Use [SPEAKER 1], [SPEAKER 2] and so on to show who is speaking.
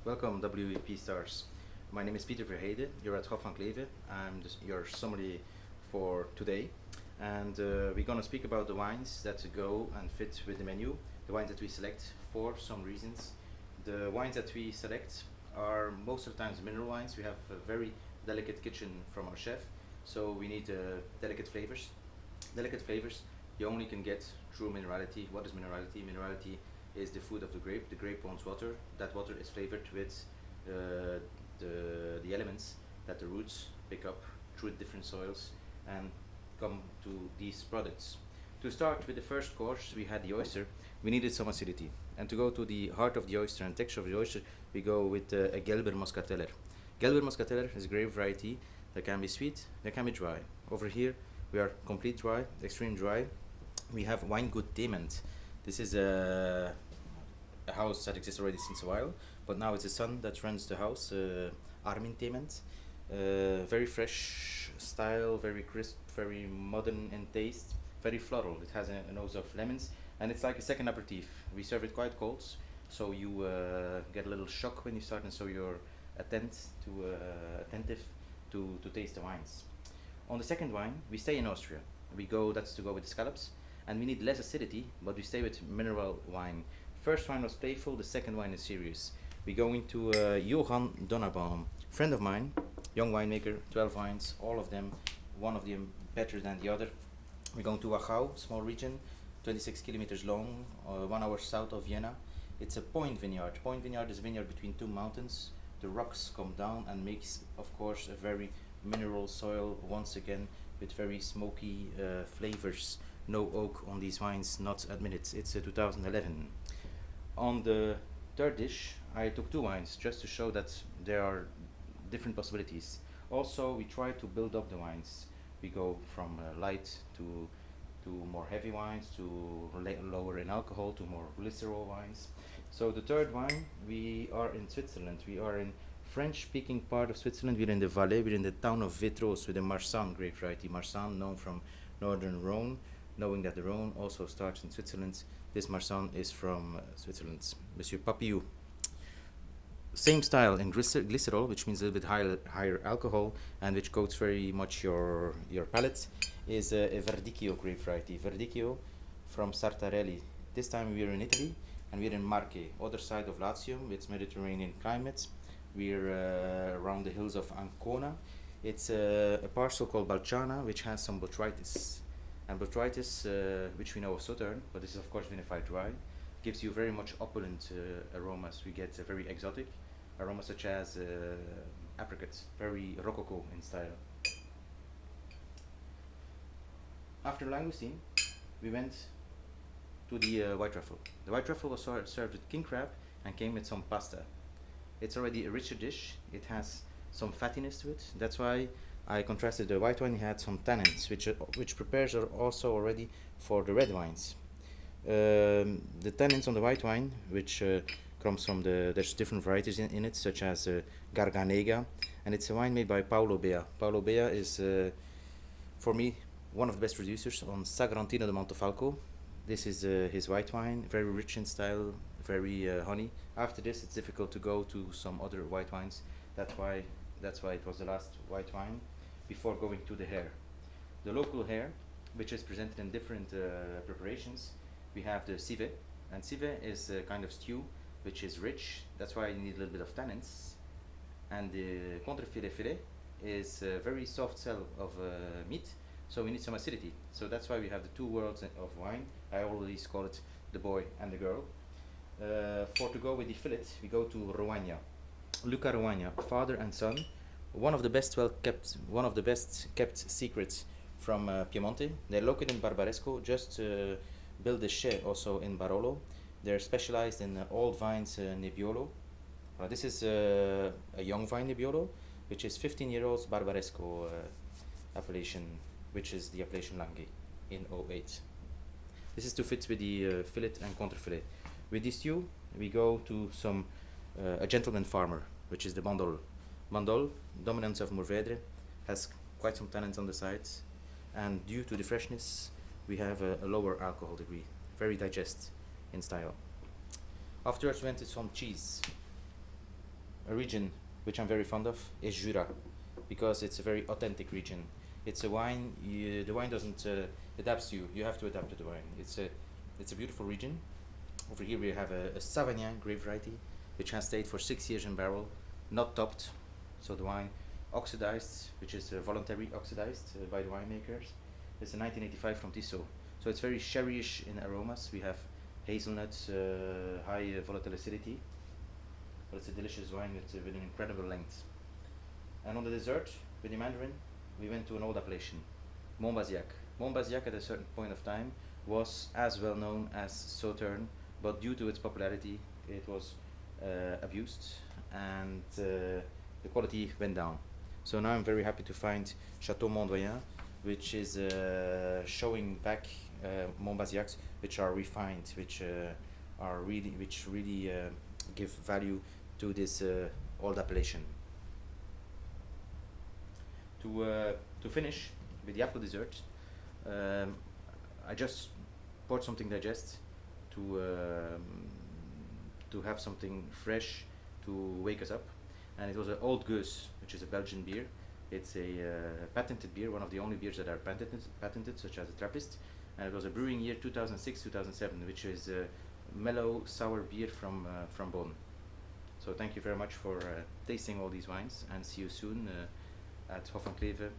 [SPEAKER 1] Welcome WEP Stars. My name is Pieter Verheyde. You're at Hof van Cleve. I'm your sommelier for today. And we're going to speak about the wines that go and fit with the menu, the wines that we select for some reasons. The wines that we select are most of the times mineral wines. We have a very delicate kitchen from our chef, so we need delicate flavors. Delicate flavors you only can get through minerality. What is minerality? Minerality is the food of the grape. The grape wants water. That water is flavored with the elements that the roots pick up through different soils and come to these products. To start with the first course, we had the oyster. We needed some acidity. And to go to the heart of the oyster and texture of the oyster, we go with a Gelber Muscateller. Gelber Muscateller is a grape variety that can be sweet, that can be dry. Over here, we are complete dry, extreme dry. We have Weingut Dement. This is a house that exists already since a while, but now it's the son that runs the house, Armin Dement. Very fresh style, very crisp, very modern in taste, very floral. It has a nose of lemons, and it's like a second aperitif. We serve it quite cold, so you get a little shock when you start, and so you're attentive to taste the wines. On the second wine, we stay in Austria. That's to go with the scallops, and we need less acidity, but we stay with mineral wine. First wine was playful, the second wine is serious. We go into Johan Donnerbaum, friend of mine, young winemaker, 12 wines, all of them, one of them better than the other. We're going to Wachau, small region, 26 kilometers long, 1 hour south of Vienna. It's a point vineyard. Point vineyard is a vineyard between two mountains. The rocks come down and makes, of course, a very mineral soil once again with very smoky flavors. No oak on these wines, not admitted. It's 2011. On the third dish, I took two wines just to show that there are different possibilities. Also, we try to build up the wines. We go from light to more heavy wines, to lower in alcohol, to more glycerol wines. So the third wine, we are in Switzerland. We are in French-speaking part of Switzerland. We're in the Valais. We're in the town of Vitros with the Marsanne grape variety. Marsanne, known from northern Rhone. Knowing that the Rhone also starts in Switzerland, this Marsanne is from Switzerland. Monsieur Papillou. Same style in glycerol, which means a little bit higher alcohol, and which coats very much your palate, is a Verdicchio grape variety. Verdicchio from Sartarelli. This time we're in Italy, and we're in Marche, other side of Latium. It's Mediterranean climate. We're around the hills of Ancona. It's a parcel called Balciana, which has some botrytis. And botrytis, which we know of Sauterne, but this is of course vinified dry, gives you very much opulent aromas. We get very exotic aromas such as apricots, very rococo in style. After langoustine, we went to the white truffle. The white truffle was served with king crab and came with some pasta. It's already a richer dish. It has some fattiness to it. That's why I contrasted the white wine. It had some tannins, which prepares also already for the red wines. The tannins on the white wine, which comes from there's different varieties in it, such as Garganega, and it's a wine made by Paulo Bea. Paulo Bea is, for me, one of the best producers on Sagrantino de Montefalco. This is his white wine, very rich in style, very honey. After this, it's difficult to go to some other white wines. That's why it was the last white wine before going to the hare. The local hare, which is presented in different preparations. We have the civet, and civet is a kind of stew which is rich. That's why you need a little bit of tannins. And the contrefilet filet is a very soft cell of meat, so we need some acidity. So that's why we have the two worlds of wine. I always call it the boy and the girl. To go with the fillet, we go to Roagna. Luca Roagna, father and son, one of the best kept secrets from Piemonte. They're located in Barbaresco, just built a chai also in Barolo. They're specialized in old vines Nebbiolo. This is a young vine Nebbiolo, which is 15-year-old Barbaresco appellation, which is the appellation Langhe in 08. This is to fit with the fillet and contrefilet. With this stew, we go to a gentleman farmer, which is the Bandol. Bandol, dominance of Mourvèdre, has quite some tannins on the sides, and due to the freshness, we have a lower alcohol degree, very digest in style. Afterwards, we went to some cheese. a region which I'm very fond of is Jura, because it's a very authentic region. It's a wine. The wine doesn't adapt to you. You have to adapt to the wine. It's a beautiful region. Over here we have a Savagnin grape variety, which has stayed for 6 years in barrel, not topped. So the wine oxidized, which is voluntary oxidized by the winemakers. It's a 1985 from Tissot. So it's very sherryish in aromas. We have hazelnuts, high volatile acidity, but it's a delicious wine with an incredible length. And on the dessert, with the Mandarin, we went to an old appellation, Montbazillac. Montbazillac at a certain point of time was as well known as Sauternes, but due to its popularity, it was abused and the quality went down. So now I'm very happy to find Chateau Mondoyen, which is showing back Montbazillacs, which are refined, which really give value to this old appellation. To finish with the apple dessert, I just poured something digest to have something fresh to wake us up, and it was an Old Goose, which is a Belgian beer. It's a patented beer, one of the only beers that are patented, such as a Trappist, and it was a brewing year 2006-2007, which is a mellow sour beer from Bonn. So thank you very much for tasting all these wines, and see you soon at Hof van Cleve